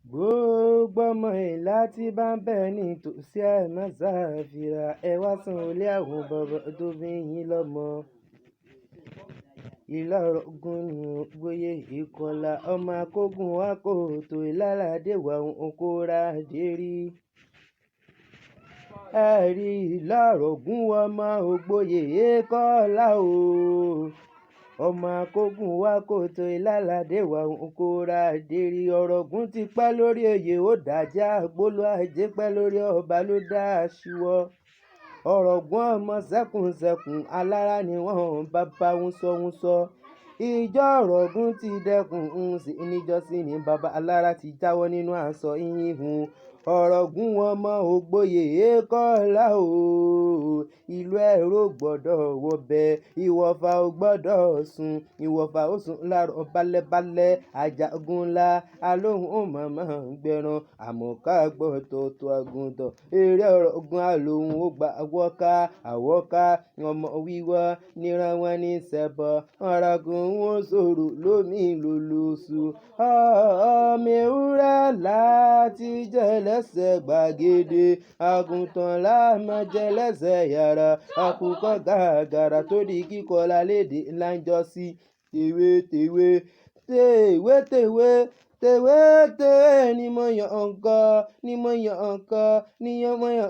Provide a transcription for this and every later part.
Gbogbo ọmọ ìlà tí bá ń bẹ ní tòsí ẹ má ṣàfihàn ẹ wá san olé àwọn bàbá tó bí yín lọ́mọ. Ìlà Ọ̀ràngún ni ògbóyè ìkọlà ọmọ akógun wa kò tó ìlàládé wà òǹkóra dérí. Ẹ̀rí Ìlà Ọ̀ràngún ọmọ ògbóyè ìkọlà o. Ọmọ akógun wa kò tó ìlàládé wà òǹkóra dérí. Ọ̀ràngún ti pẹ́ lórí oyè ó dájà gbólú ajé pẹ́ lórí ọba ló dá aṣíwọ́. Ọ̀ràngún ọmọ ṣẹ̀kùnṣẹ̀kùn alára ni wọ́n bàbá wúnsọ́wúnsọ. Ìjọ Ọ̀ràngún ti dẹkùn sí níjọ́sí ni bàbá alára ti jáwọ́ nínú aṣọ ìhìn. Ọ̀ràngún ọmọ ògbóyè ìkọlà o. Ìlú ẹ̀rọ gbọ́dọ̀ wọbẹ̀ ìwọ̀fà ò gbọ́dọ̀ sùn ìwọ̀fà ó sùn láàárọ̀ balẹ̀balẹ̀ Àjàgùn ńlá alóhùn ó mọ̀ọ́mọ̀ gbẹran àmọ̀ká gbọ́ tó àgùntàn eré Ọ̀ràngún alóhùn ó gba àwọ̀ká ọmọ wíwọ́ níran wọn ní sẹ́bọ̀ Ọ̀ràngún wọn sọ̀rọ̀ lómi lòlòsù ọmọ ewúrẹ́ láti jẹ́ lẹ́sẹ̀ gbàgede àgùntàn láàmú jẹ́ lẹ́sẹ̀ yàrá àkùkọ gàgàrà tó di kíkọ́ lálédè láńjọ́sí tèwé ni mo yàn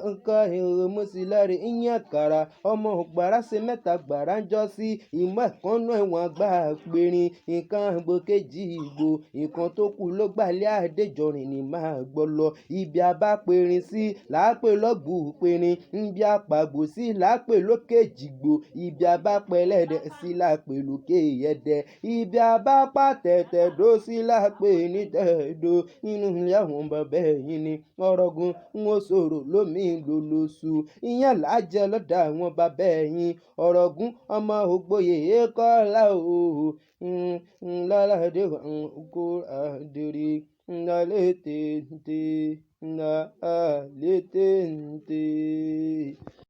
nǹkan èrò mo sì láre ìyẹn àkàrà ọmọ ògbàrá ṣe mẹ́ta gbàrà ń jọ sí ìmọ̀ ẹ̀kọ́nú ẹ̀wọ̀n àgbà péré nǹkan àgbo kejì ìgbò nǹkan tó kù ló gbàlẹ́ àdéjọrin ní máa gbọ́ lọ ibi abá perin sí làápè lọ́gbù perin ibi àpàgbò sí làápè lókè jìgbò ibi abá pẹlẹ́dẹ̀ sí làápè lókè ẹ̀dẹ̀ ibi abá pàtẹ́tẹ́ dó sí làápè ní tẹ̀dó nínú ilé àwọn bàbá ẹ̀yìn ni Ọ̀ràngún wọn sọ̀rọ̀ lómi lòlòsù ìyẹn làjẹ lọ́dọ̀ àwọn bàbá ẹ̀yìn Ọ̀ràngún ọmọ ògbóyè ìkọlà o. Lálàdé wà kó àdérí ńlá létè.